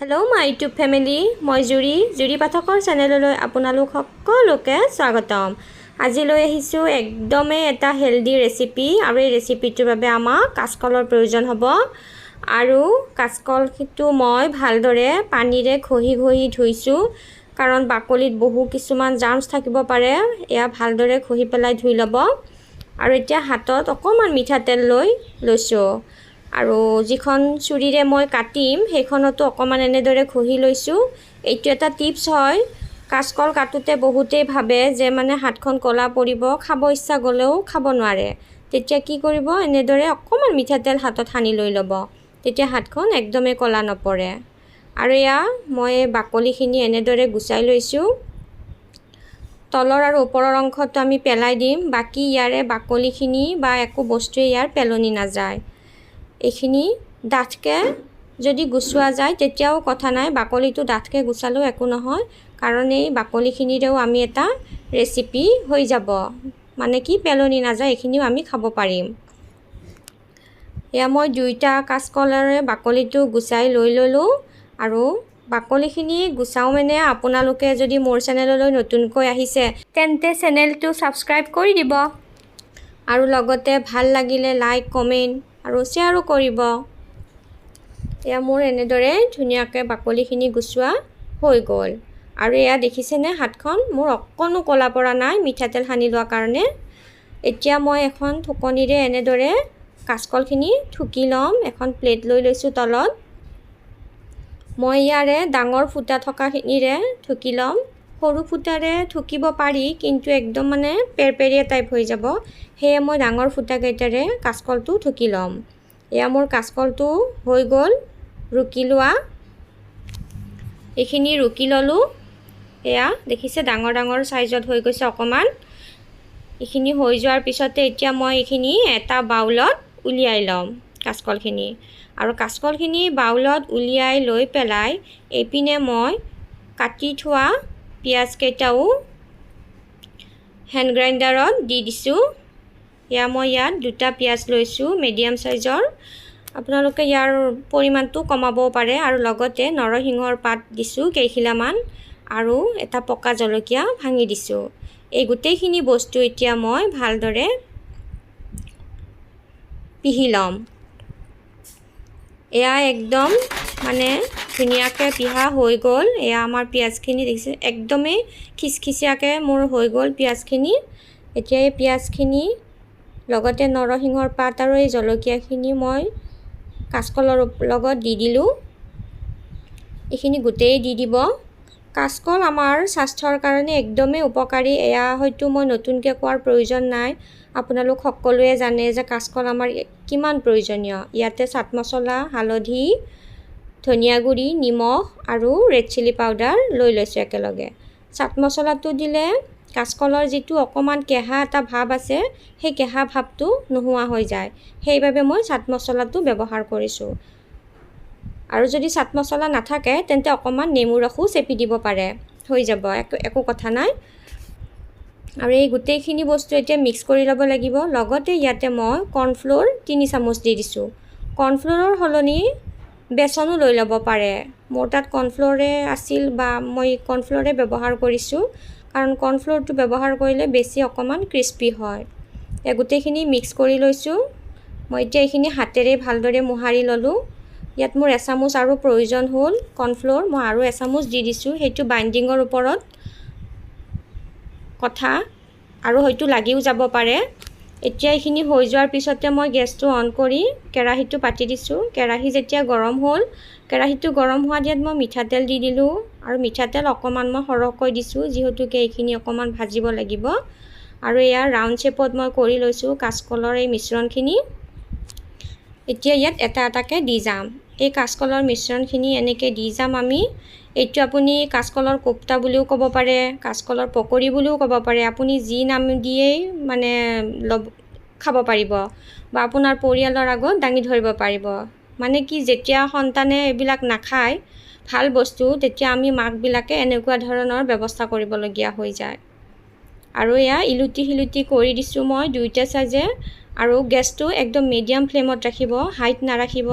Hello my YouTube family मैं jury पाठकर चेनेलলৈ আপোনালোক সকলোকে স্বাগতম। আজি লৈ আহিছো একদমে এটা হেলদি ৰেচিপি আৰু এই ৰেচিপিটোৰ বাবে আমাক কাচকলৰ প্ৰয়োজন হ'ব আৰু কাচকলটো মই ভালদৰে পানীৰে ঘহি ধুইছো কাৰণ বাকলিত বহু কিছুমান জাৰ্মছ থাকিব পাৰে। এয়া ভালদৰে ঘহি পেলাই ধুই ল'ব আৰু এতিয়া হাতত অকমান মিঠাতেল লৈছো আৰু যিখন চুৰিৰে মই কাটিম সেইখনতো অকমান এনেদৰে ঘহি লৈছো। এইটো এটা টিপস হয়, কাচকল কাটোতে বহুতেই ভাবে যে মানে হাতখন কলা পৰিব, খাব ইচ্ছা গলেও খাব নোৱাৰে। তেতিয়া কি কৰিব, এনেদৰে অকমান মিঠাতেল হাতত সানি লৈ ল'ব, তেতিয়া হাতখন একদমে কলা নপৰে। আৰু এয়া মই বাকলিখিনি এনেদৰে গুচাই লৈছো। তলৰ আৰু ওপৰৰ অংশটো আমি পেলাই দিম, বাকি ইয়াৰে বাকলিখিনি বা একো বস্তুৱে ইয়াৰ পেলনি নাযায়। এইখিনি ডাঠকে যদি গুছোৱা যায় তেতিয়াও কথা নাই, বাকলিটো ডাঠকে গুচালেও একো নহয় কাৰণ এই বাকলিখিনিৰেও আমি এটা ৰেচিপি হৈ যাব, মানে কি পেলনি নাযায়, এইখিনিও আমি খাব পাৰিম। এয়া মই দুইটা কাচকলৰে বাকলিটো গুচাই লৈ ল'লোঁ আৰু বাকলিখিনি গুচাও মানে আপোনালোকে যদি মোৰ চেনেললৈ নতুনকৈ আহিছে তেন্তে চেনেলটো সাবস্ক্ৰাইব কৰি দিব আৰু লগতে ভাল লাগিলে লাইক কমেন্ট আৰু শ্বেয়াৰো কৰিব। এয়া মোৰ এনেদৰে ধুনীয়াকৈ বাকলিখিনি গুচোৱা হৈ গ'ল আৰু এয়া দেখিছেনে হাতখন মোৰ অকণো কলা পৰা নাই মিঠাতেল সানি লোৱাৰ কাৰণে। এতিয়া মই এখন থুকনিৰে এনেদৰে কাচকলখিনি থুকি ল'ম। এখন প্লেট লৈ লৈছোঁ তলত, মই ইয়াৰে ডাঙৰ ফুটা থকাখিনিৰে থুকি ল'ম। সৰু ফুটাৰে থুকিব পাৰি কিন্তু একদম মানে পেৰপেৰীয়া টাইপ হৈ যাব, সেয়ে মই ডাঙৰ ফুটাকেইটাৰে কাচকলটো থুকি ল'ম। এয়া মোৰ কাচকলটো হৈ গ'ল ৰুকি লোৱা, এইখিনি ৰুকি ল'লোঁ। এয়া দেখিছে ডাঙৰ ডাঙৰ চাইজত হৈ গৈছে অকণমান। এইখিনি হৈ যোৱাৰ পিছতে এতিয়া মই এইখিনি এটা বাউলত উলিয়াই ল'ম কাচকলখিনি, আৰু কাচকলখিনি বাউলত উলিয়াই লৈ পেলাই এইপিনে মই কাটি থোৱা পিঁয়াজ কেইটাও হেণ্ড গ্ৰাইণ্ডাৰত দি দিছোঁ। এয়া মই ইয়াত দুটা পিঁয়াজ লৈছোঁ মিডিয়াম চাইজৰ, আপোনালোকে ইয়াৰ পৰিমাণটো কমাবও পাৰে। আৰু লগতে নৰসিংহৰ পাত দিছোঁ কেইখিলামান আৰু এটা পকা জলকীয়া ভাঙি দিছোঁ। এই গোটেইখিনি বস্তু এতিয়া মই ভালদৰে পিহি ল'ম। এয়া একদম মানে ধুনীয়াকৈ পিহা হৈ গ'ল। এয়া আমাৰ পিঁয়াজখিনি দেখিছে একদমেই খিচখিচিয়াকৈ মোৰ হৈ গ'ল পিঁয়াজখিনি। এতিয়া এই পিঁয়াজখিনি লগতে নৰসিংহৰ পাত আৰু এই জলকীয়াখিনি মই কাচকলৰ লগত দি দিলোঁ। এইখিনি গোটেই দি দিব। কাচকল আমাৰ স্বাস্থ্যৰ কাৰণে একদমেই উপকাৰী, এয়া হয়তো মই নতুনকৈ কোৱাৰ প্ৰয়োজন নাই, আপোনালোক সকলোৱে জানে যে কাচকল আমাৰ কিমান প্ৰয়োজনীয়। ইয়াতে চাট মছলা, হালধি, ধনিয়া গুড়ি, নিমখ আৰু ৰেড চিলি পাউডাৰ লৈ লৈছোঁ একেলগে। চাট মছলাটো দিলে কাচকলৰ যিটো অকণমান কেহা এটা ভাৱ আছে সেই কেহা ভাৱটো নোহোৱা হৈ যায়, সেইবাবে মই চাট মছলাটো ব্যৱহাৰ কৰিছোঁ। আৰু যদি চাট মছলা নাথাকে তেন্তে অকণমান নেমু ৰসো চেপি দিব পাৰে, হৈ যাব, একো কথা নাই। আৰু এই গোটেইখিনি বস্তু এতিয়া মিক্স কৰি ল'ব লাগিব। লগতে ইয়াতে মই কৰ্ণফ্ল'ৰ 3 চামুচ দি দিছোঁ। কৰ্ণফ্ল'ৰৰ সলনি বেচনো লৈ ল'ব পাৰে, মোৰ তাত কৰ্ণফ্ল'ৰে আছিল বা মই কৰ্ণফ্ল'ৰে ব্যৱহাৰ কৰিছোঁ কাৰণ কৰ্ণফ্ল'ৰটো ব্যৱহাৰ কৰিলে বেছি অকণমান ক্ৰিস্পি হয়। এই গোটেইখিনি মিক্স কৰি লৈছোঁ। মই এতিয়া এইখিনি হাতেৰে ভালদৰে মোহাৰি ল'লোঁ। ইয়াত মোৰ এচামুচ আৰু প্ৰয়োজন হ'ল কৰ্ণফ্ল'ৰ, মই আৰু এচামুচ দি দিছোঁ, সেইটো বাইণ্ডিঙৰ ওপৰত কথা আৰু হয়তো লাগিও যাব পাৰে। এতিয়া এইখিনি হৈ যোৱাৰ পিছতে মই গেছটো অন কৰি কেৰাহীটো পাতি দিছোঁ। কেৰাহী যেতিয়া গৰম হ'ল, কেৰাহীটো গৰম হোৱা দিয়াত মই মিঠাতেল দি দিলোঁ আৰু মিঠাতেল অকণমান মই সৰহকৈ দিছোঁ যিহেতুকে এইখিনি অকণমান ভাজিব লাগিব। আৰু এয়া ৰাউণ্ড শ্বেপত মই কৰি লৈছোঁ কাচকলৰ এই মিশ্ৰণখিনি। এতিয়া ইয়াত এটা এটাকৈ দি যাম, এই কাচকলৰ মিশ্ৰণখিনি এনেকৈ দি যাম আমি। এইটো আপুনি কাচকলৰ কোপ্তা বুলিও ক'ব পাৰে, কাচকলৰ পকৰি বুলিও ক'ব পাৰে, আপুনি যি নাম দিয়েই মানে খাব পাৰিব বা আপোনাৰ পৰিয়ালৰ আগত দাঙি ধৰিব পাৰিব। মানে কি যেতিয়া সন্তানে এইবিলাক নাখায় ভাল বস্তু, তেতিয়া আমি মাকবিলাকে এনেকুৱা ধৰণৰ ব্যৱস্থা কৰিবলগীয়া হৈ যায়। আৰু এয়া ইলুটি শিলুটি কৰি দিছোঁ মই দুইটা চাইজে, আৰু গেছটো একদম মিডিয়াম ফ্লেমত ৰাখিব, হাইত নাৰাখিব,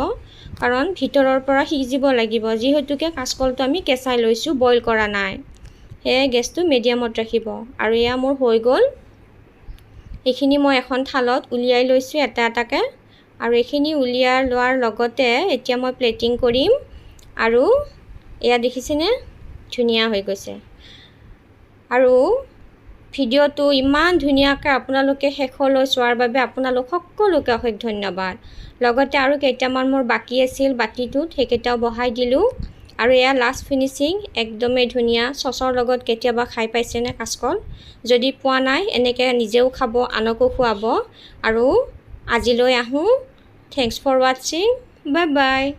কাৰণ ভিতৰৰ পৰা সিজিব লাগিব, যিহেতুকে কাচকলটো আমি কেঁচাই লৈছোঁ, বইল কৰা নাই। সেয়ে গেছটো মিডিয়ামত ৰাখিব। আৰু এয়া মোৰ হৈ গ'ল। এইখিনি মই এখন থালত উলিয়াই লৈছোঁ এটা এটাকৈ। আৰু এইখিনি উলিয়াই লোৱাৰ লগতে এতিয়া মই প্লেটিং কৰিম। আৰু এয়া দেখিছেনে, ধুনীয়া হৈ গৈছে। আৰু ভিডিঅ'টো ইমান ধুনীয়াকৈ আপোনালোকে শেষলৈ চোৱাৰ বাবে আপোনালোক সকলোকে অশেষ ধন্যবাদ। লগতে আৰু কেইটামান মোৰ বাকী আছিল বাতিটোত, সেইকেইটাও বহাই দিলোঁ। আৰু এয়া লাষ্ট ফিনিচিং, একদমেই ধুনীয়া। চচৰ লগত কেতিয়াবা খাই পাইছেনে কাচকল? যদি পোৱা নাই, এনেকৈ নিজেও খাব, আনকো খুৱাব। আৰু আজিলৈ আহোঁ। থেংকছ ফৰ ৱাটছিং। বাই বাই।